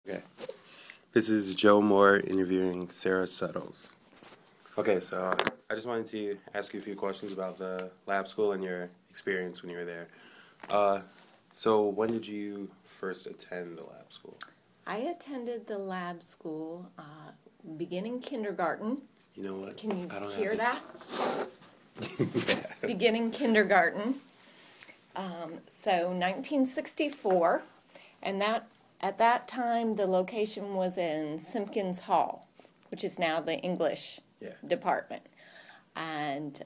Okay. This is Joe Moore interviewing Sara Settles. Okay, so I just wanted to ask you a few questions about the lab school and your experience when you were there. So when did you first attend the lab school? I attended the lab school beginning kindergarten. You know what? Can you I don't hear have that? Beginning kindergarten. So 1964, and at that time the location was in Simpkins Hall, which is now the English department. And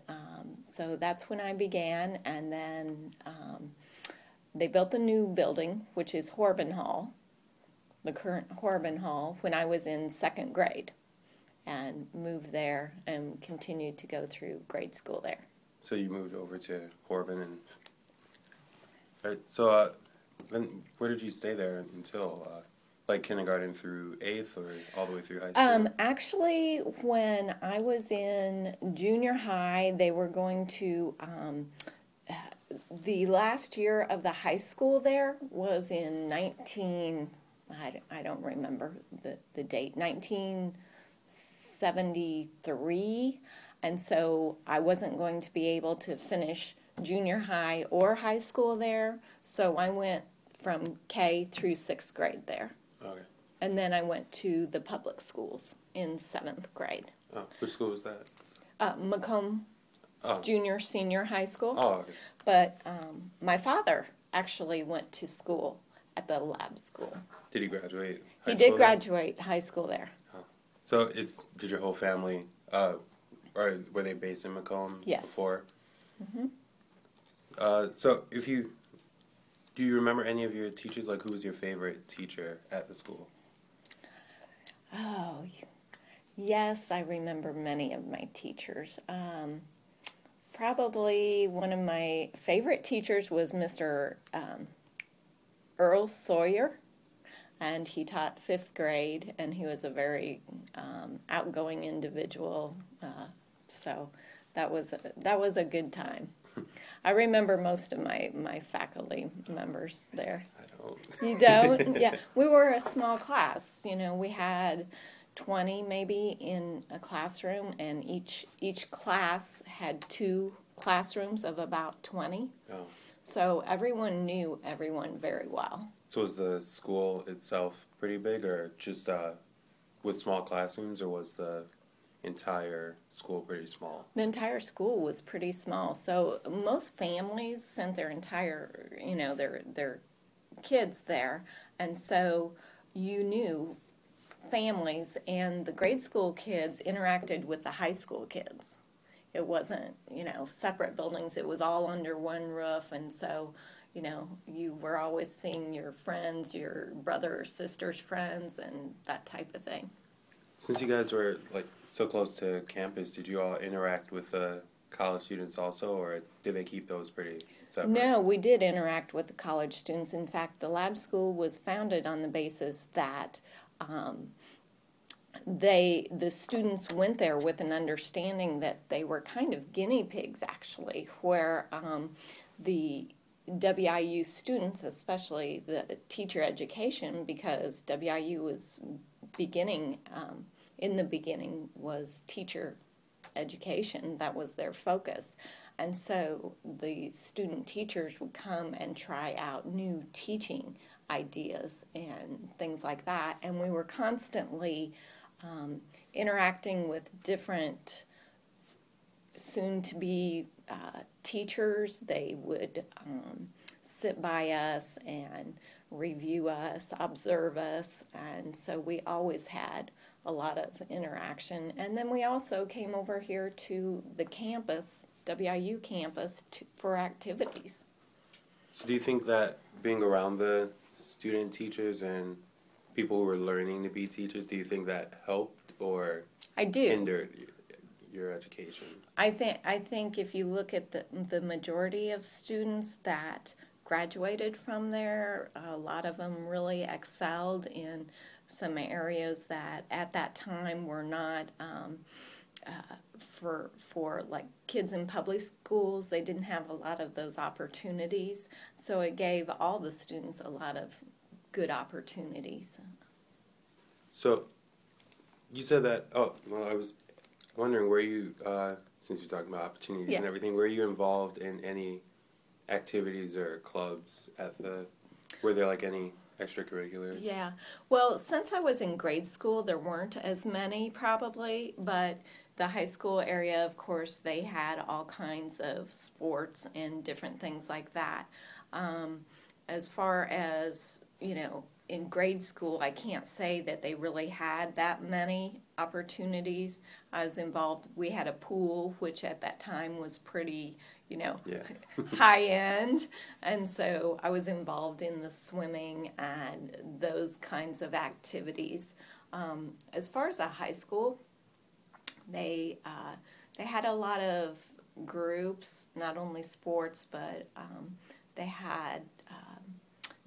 so that's when I began, and then they built a new building, which is Horban Hall, the current Horban Hall, when I was in second grade, and moved there and continued to go through grade school there. So you moved over to Horban, and so then where did you stay there until like kindergarten through 8th, or all the way through high school? Actually, when I was in junior high, they were going to the last year of the high school there was in I don't remember the date, 1973, and so I wasn't going to be able to finish junior high or high school there, so I went from K through 6th grade there. Okay. And then I went to the public schools in 7th grade. Oh, which school was that? Macomb Junior Senior High School. Oh, okay. But my father actually went to school at the lab school. Did he graduate He did graduate high school there. Oh. So did your whole family, or were they based in Macomb before? Mm-hmm. So do you remember any of your teachers? Like, who was your favorite teacher at the school? Oh, yes, I remember many of my teachers. Probably one of my favorite teachers was Mr. Earl Sawyer, and he taught 5th grade, and he was a very outgoing individual, so that was a good time. I remember most of my faculty members there. I don't. You don't? Yeah. We were a small class. You know, we had 20 maybe in a classroom, and each class had 2 classrooms of about 20. Oh. So everyone knew everyone very well. So was the school itself pretty big, or just with small classrooms, or was the entire school pretty small? The entire school was pretty small. So most families sent their entire, their kids there, and so you knew families and the grade school kids interacted with the high school kids. It wasn't, separate buildings. It was all under one roof, and so, you were always seeing your friends, your brother or sister's friends, and that type of thing. Since you guys were like so close to campus, did you all interact with the college students also, or did they keep those pretty separate? No, we did interact with the college students. In fact, the lab school was founded on the basis that the students went there with an understanding that they were kind of guinea pigs, actually, where the WIU students, especially the teacher education, because WIU was beginning, in the beginning, was teacher education. That was their focus. And so the student teachers would come and try out new teaching ideas and things like that. And we were constantly interacting with different soon-to-be teachers. They would sit by us and review us, observe us, and so we always had a lot of interaction. And then we also came over here to the campus, WIU campus, for activities. So do you think that being around the student teachers and people who were learning to be teachers, do you think that helped or hindered your education? I think if you look at the majority of students that graduated from there, a lot of them really excelled in some areas that at that time were not for like kids in public schools. They didn't have a lot of those opportunities, so it gave all the students a lot of good opportunities. So, you said that, oh, well, I was wondering, were you, since you're talking about opportunities and everything, were you involved in any activities or clubs were there like any extracurriculars? Yeah. Well, since I was in grade school, there weren't as many probably, but the high school area, of course, they had all kinds of sports and different things like that. As far as, in grade school, I can't say that they really had that many opportunities. I was involved, we had a pool, which at that time was pretty, high end. And so I was involved in the swimming and those kinds of activities. As far as a high school, they had a lot of groups, not only sports, but they had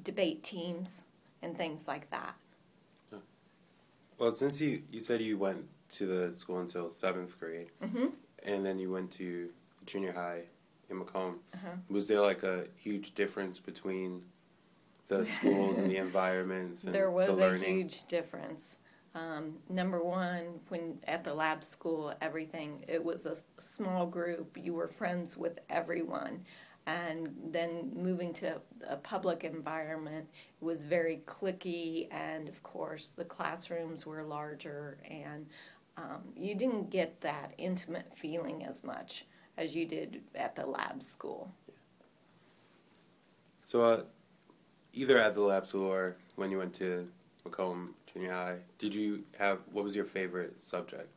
debate teams and things like that. Well, since you said you went to the school until 7th grade, and then you went to junior high in Macomb, was there like a huge difference between the schools and the environments and there was the learning? a huge difference. Number one, when at the lab school, it was a small group. You were friends with everyone. And then moving to a public environment, it was very cliquey, and of course the classrooms were larger, and you didn't get that intimate feeling as much as you did at the lab school. So either at the lab school or when you went to Macomb Junior High, what was your favorite subject?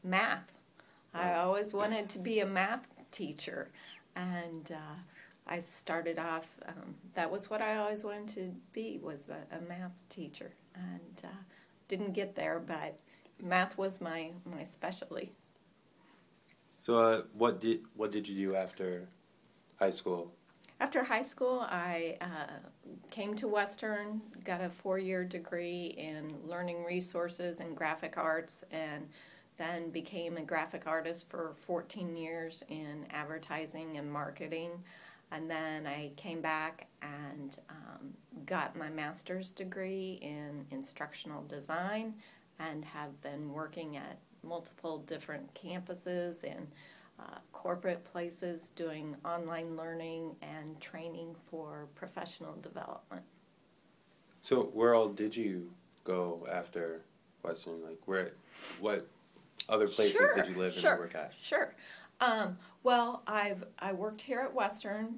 Math. I always wanted to be a math teacher. And I started off, that was what I always wanted to be, was a math teacher. And didn't get there, but math was my specialty. So what did you do after high school? After high school, I came to Western, got a 4-year degree in learning resources and graphic arts, and then became a graphic artist for 14 years in advertising and marketing. And then I came back and got my master's degree in instructional design and have been working at multiple different campuses and corporate places doing online learning and training for professional development. So where all did you go after Western? Like what other places did you live and work at? Sure. Well, I worked here at Western,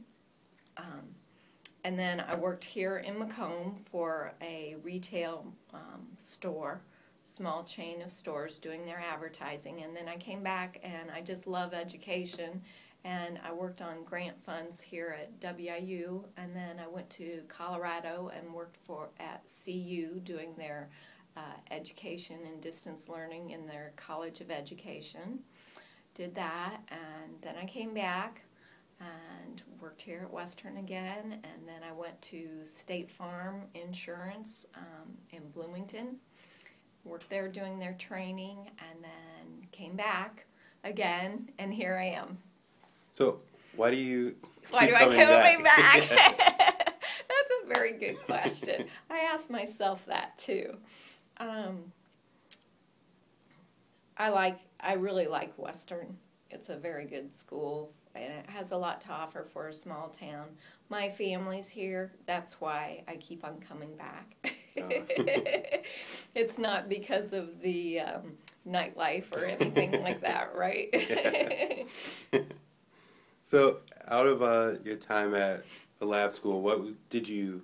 and then I worked here in Macomb for a retail store, small chain of stores doing their advertising, and then I came back and I just love education, and I worked on grant funds here at WIU, and then I went to Colorado and worked at CU doing their education and distance learning in their College of Education. Did that, and then I came back and worked here at Western again, and then I went to State Farm Insurance in Bloomington, worked there doing their training, and then came back again, and here I am. So why do I keep coming back? That's a very good question. I asked myself that too. I really like Western. It's a very good school, and it has a lot to offer for a small town. My family's here. That's why I keep on coming back. It's not because of the nightlife or anything like that, right? So, out of your time at the lab school, what did you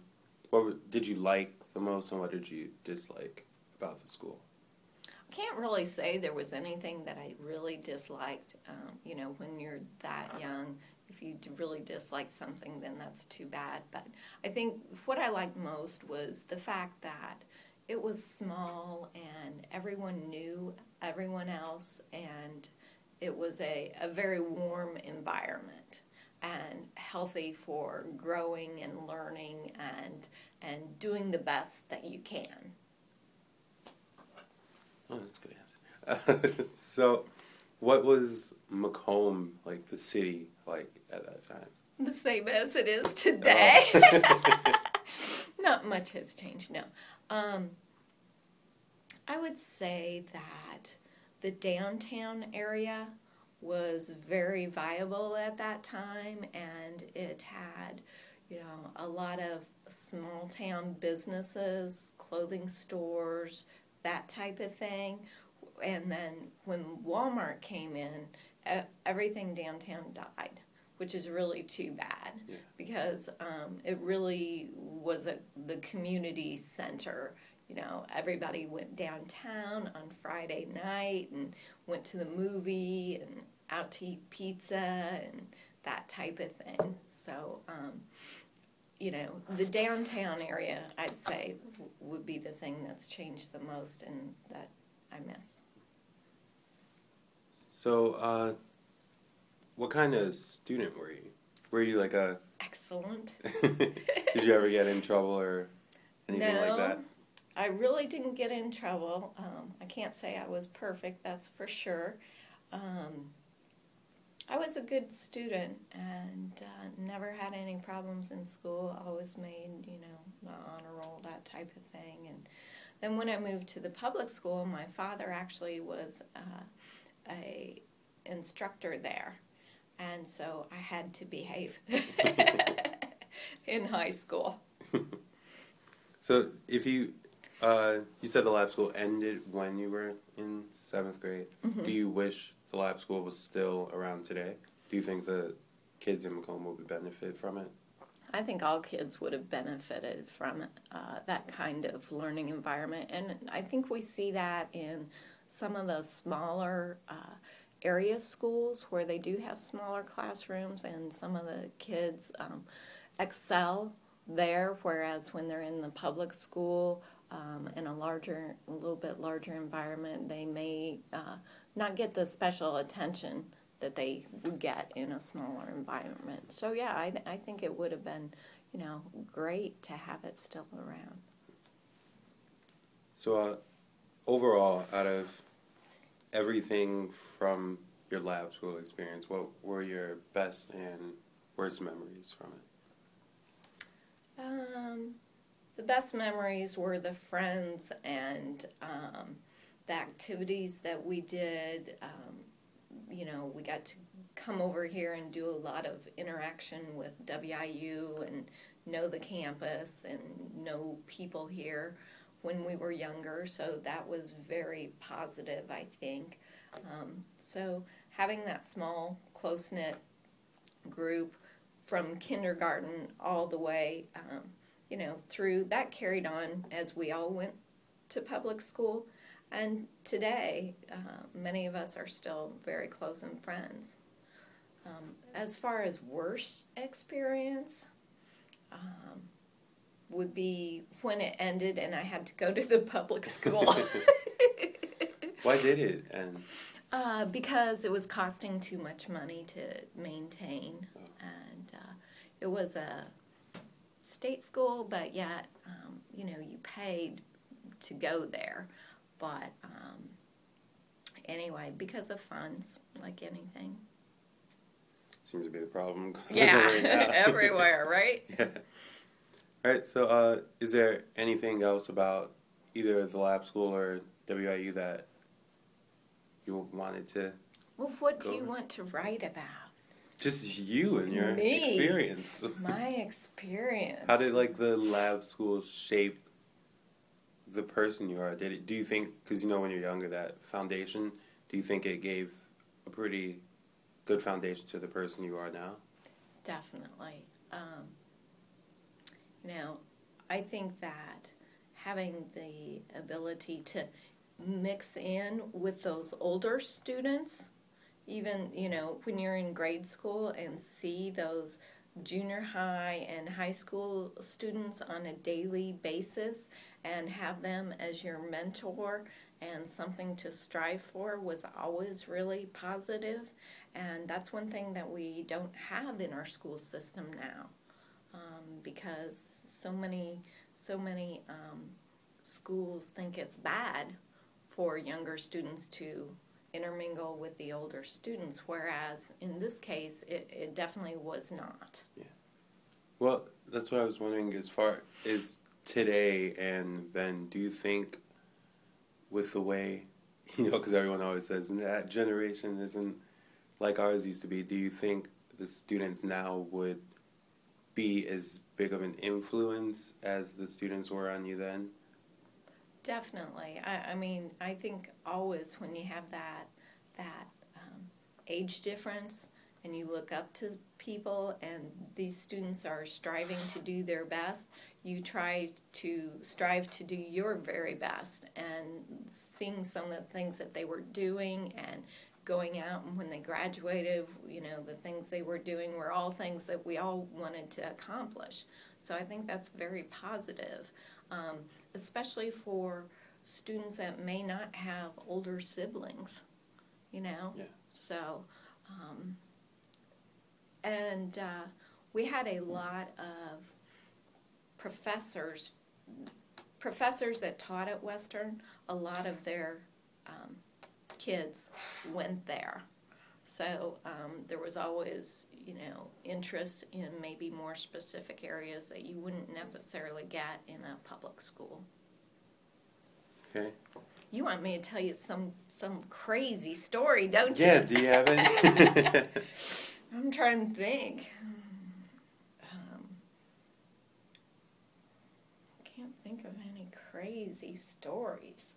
like the most, and what did you dislike about the school? I can't really say there was anything that I really disliked. When you're that young, if you really dislike something, then that's too bad. But I think what I liked most was the fact that it was small and everyone knew everyone else, and it was a very warm environment and healthy for growing and learning and doing the best that you can. Oh, that's a good answer. So, what was Macomb, like the city, like at that time? The same as it is today. Oh. Not much has changed, no. I would say that the downtown area was very viable at that time, and it had, a lot of small town businesses, clothing stores, that type of thing. And then when Walmart came in, everything downtown died, which is really too bad, because it really was the community center. Everybody went downtown on Friday night and went to the movie and out to eat pizza and that type of thing. So, the downtown area, I'd say, would be the thing that's changed the most and that I miss. So, what kind of student were you? Were you like a... Excellent. Did you ever get in trouble or anything like that? I really didn't get in trouble. I can't say I was perfect, that's for sure. I was a good student and never had any problems in school. Always made, the honor roll, that type of thing. And then when I moved to the public school, my father actually was a instructor there. And so I had to behave in high school. So if you said the lab school ended when you were in 7th grade. Mm-hmm. Do you wish the lab school was still around today? Do you think the kids in Macomb would benefit from it? I think all kids would have benefited from that kind of learning environment. And I think we see that in some of the smaller area schools where they do have smaller classrooms, and some of the kids excel there, whereas when they're in the public school in a little bit larger environment, they may not get the special attention that they would get in a smaller environment. So yeah, I think it would have been, great to have it still around. So overall, out of everything from your lab school experience, what were your best and worst memories from it? The best memories were the friends and the activities that we did. We got to come over here and do a lot of interaction with WIU and know the campus and know people here when we were younger, so that was very positive, I think. So having that small, close-knit group from kindergarten all the way, through, that carried on as we all went to public school. And today, many of us are still very close and friends. As far as worst experience, would be when it ended and I had to go to the public school. Why did it end? Because it was costing too much money to maintain, and it was a state school, but yet, you paid to go there. But anyway, because of funds, like anything. Seems to be the problem. Yeah, everywhere, right? Yeah. All right, so is there anything else about either the lab school or WIU that you wanted to what do you want to write about? Just you and your experience. My experience. How did, the lab school shape the person you are? Do you think, because when you're younger, that foundation, do you think it gave a pretty good foundation to the person you are now? Definitely. I think that having the ability to mix in with those older students, even, when you're in grade school and see those junior high and high school students on a daily basis and have them as your mentor and something to strive for was always really positive. And that's one thing that we don't have in our school system now, because so many schools think it's bad for younger students to intermingle with the older students, whereas in this case it definitely was not. Yeah. Well, that's what I was wondering, as far as today and then, do you think with the way, because everyone always says that generation isn't like ours used to be, do you think the students now would be as big of an influence as the students were on you then? Definitely. I mean, I think always when you have that age difference and you look up to people and these students are striving to do their best, you try to strive to do your very best. And seeing some of the things that they were doing and going out, and when they graduated, the things they were doing were all things that we all wanted to accomplish. So I think that's very positive, especially for students that may not have older siblings, Yeah. So, we had a lot of professors that taught at Western. A lot of their kids went there. So there was always, interest in maybe more specific areas that you wouldn't necessarily get in a public school. Okay. You want me to tell you some crazy story, don't you? Yeah, do you have it? I'm trying to think. Can't think of any crazy stories.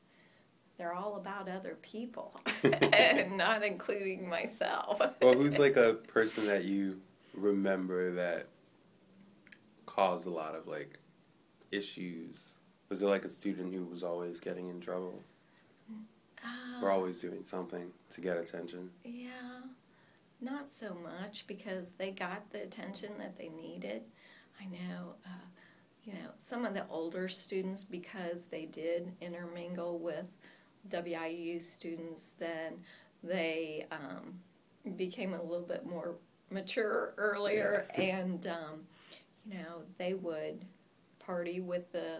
They're all about other people, and not including myself. Well, who's like a person that you remember that caused a lot of like issues? Was there like a student who was always getting in trouble? Or always doing something to get attention? Yeah, not so much, because they got the attention that they needed. I know, some of the older students, because they did intermingle with WIU students, then they became a little bit more mature earlier, yeah. And they would party with the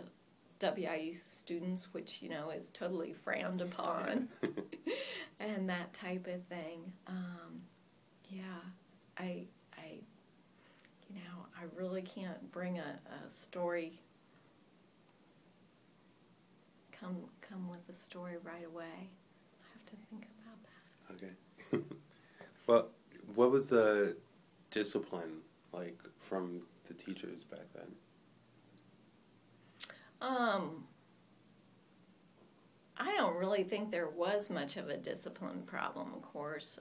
WIU students, which is totally frowned upon, and that type of thing. I really can't bring a story. Come with a story right away. I have to think about that. Okay. Well, what was the discipline like from the teachers back then? I don't really think there was much of a discipline problem, of course.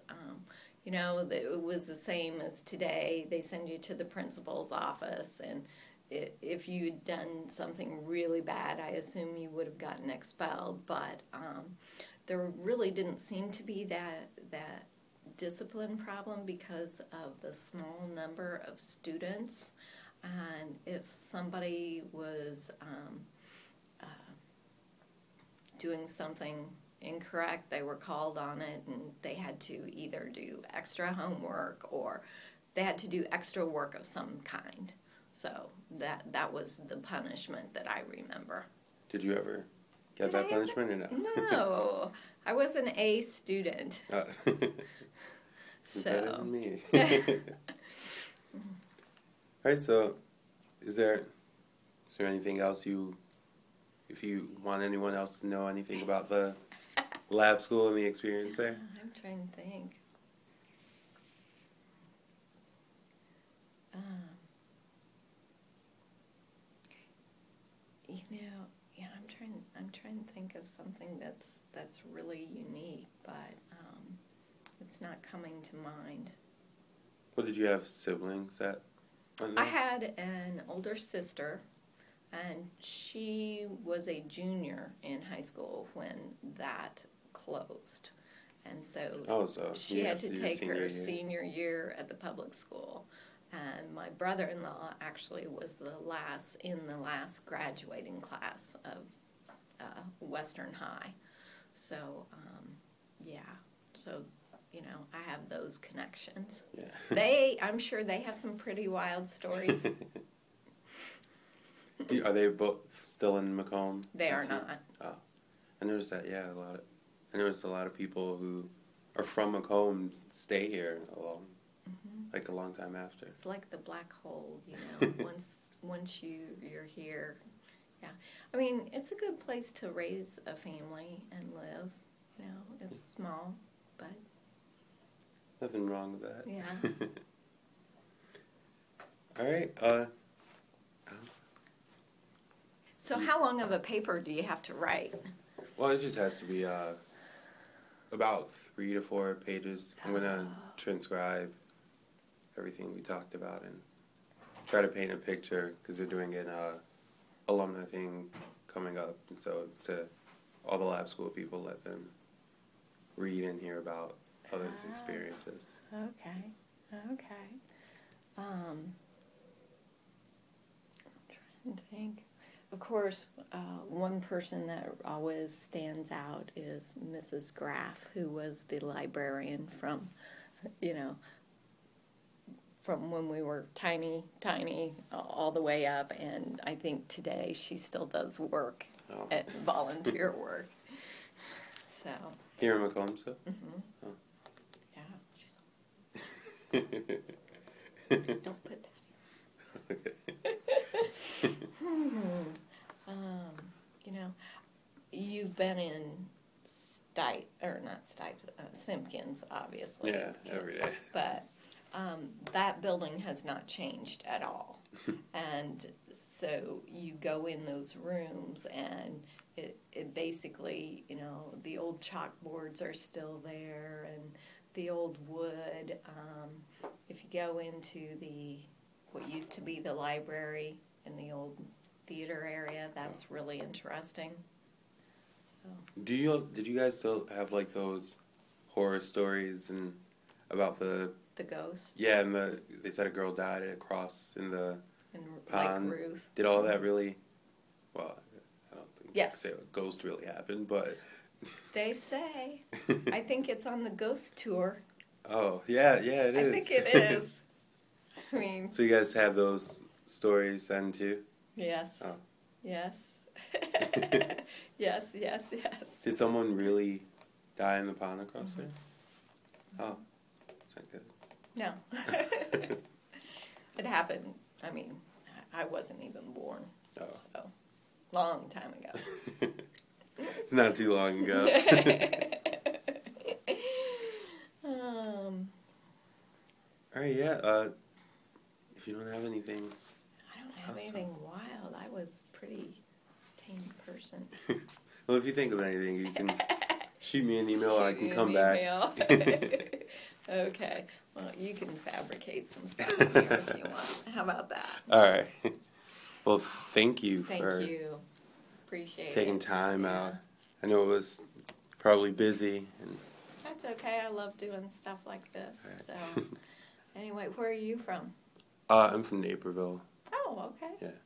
It was the same as today. They send you to the principal's office, and if you'd done something really bad, I assume you would have gotten expelled. But there really didn't seem to be that discipline problem because of the small number of students. And if somebody was doing something incorrect, they were called on it, and they had to either do extra homework or they had to do extra work of some kind. So that was the punishment that I remember. Did you ever get that punishment or no? No, I was an A student. So better than me. All right, so is there anything else if you want anyone else to know anything about the lab school and the experience there? I'm trying to think. I'm trying to think of something that's really unique, but it's not coming to mind. Well, did you have siblings that went there? I had an older sister, and she was a junior in high school when that closed. And so she had to take her senior year at the public school. And my brother-in-law actually was in the last graduating class of Western High. So, so, I have those connections. Yeah. I'm sure they have some pretty wild stories. Are they both still in Macomb? They are not. Oh, I noticed that. Yeah, I noticed a lot of people who are from Macomb stay here like a long time after. It's like the black hole, once you're here, Yeah. I mean, it's a good place to raise a family and live. You know, it's small, but... Nothing wrong with that. Yeah. All right. So how long of a paper do you have to write? Well, it just has to be about 3 to 4 pages. I'm going to transcribe everything we talked about and try to paint a picture, because they're doing an alumni thing coming up, and so it's to all the lab school people, let them read and hear about others' experiences. Okay. I'm trying to think. Of course, one person that always stands out is Mrs. Graff, who was the librarian from, from when we were tiny, all the way up, and I think today she still does work, at volunteer work. So. Here in Macomb, so? Mm-hmm. Oh. Yeah, don't put that in. You've been in Simpkins, obviously. Yeah, every day. But that building has not changed at all. And so you go in those rooms, and it basically, the old chalkboards are still there, and the old wood. If you go into what used to be the library in the old theater area, that's really interesting. Did you guys still have like those horror stories and about the ghosts? Yeah, and they said a girl died at a cross in the pond. Like Ruth. Did all that really? Well, I don't think yes. say a ghost really happened, but they say. I think it's on the ghost tour. Oh yeah, it is. I think it is. I mean. So you guys have those stories then too? Yes. Oh. Yes. Yes. Did someone really die in the pond across there? Oh, that's not good. No. It happened. I mean, I wasn't even born. Oh. So, long time ago. It's not too long ago. All right, yeah. If you don't have anything... I don't have anything wild. I was pretty tame person. Well, if you think of anything, you can shoot me an email, I can come back. Okay. Well, you can fabricate some stuff here if you want. How about that? All right. Well, thank you for Appreciate taking time out. I know it was probably busy. That's okay. I love doing stuff like this. Right. So, anyway, where are you from? I'm from Naperville. Oh, okay. Yeah.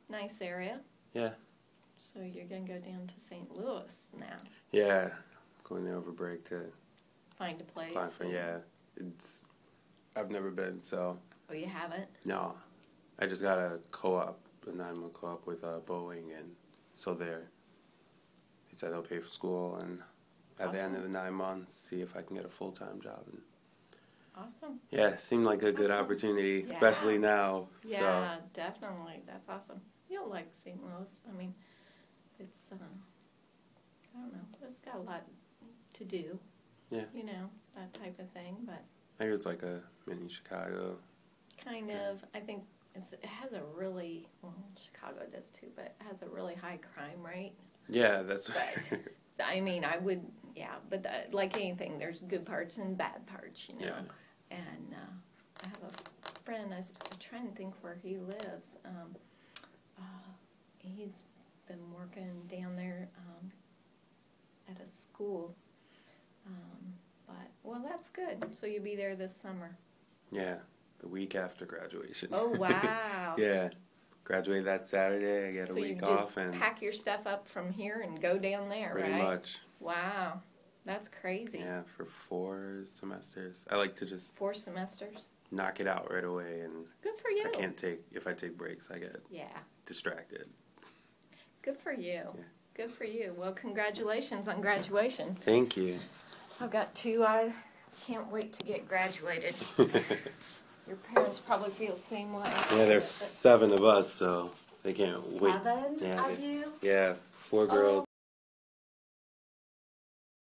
Nice area. Yeah. So you're going to go down to St. Louis now. Yeah. Going there over break to find a place. Yeah. I've never been, so. Oh, you haven't? No. I just got a co-op, a 9-month co-op with Boeing, and so they said they'll pay for school, and at the end of the 9 months, see if I can get a full-time job. And awesome. yeah, it seemed like a good opportunity, especially now. Yeah, definitely. That's awesome. You'll like St. Louis. I mean, it's, I don't know, it's got a lot to do. Yeah. That type of thing, but. I hear it's like a mini Chicago. Kind of. I think it has a really, Chicago does too, but it has a really high crime rate. Yeah, that's right. I mean, I would, but like anything, there's good parts and bad parts, Yeah. And I have a friend, I'm trying to think where he lives. He's been working down there at a school. But, that's good. So you'll be there this summer. Yeah, the week after graduation. Oh, wow. Yeah. Graduate that Saturday, I get a week off. And pack your stuff up from here and go down there, pretty right? Pretty much. Wow. That's crazy. Yeah, for 4 semesters. I like to just... 4 semesters? Knock it out right away. And good for you. If I take breaks, I get distracted. Good for you. Yeah. Good for you. Well, congratulations on graduation. Thank you. I've got 2. I can't wait to get graduated. Your parents probably feel the same way. Yeah, there's 7 of us, so They can't wait. 7 Yeah, of you? yeah, 4 girls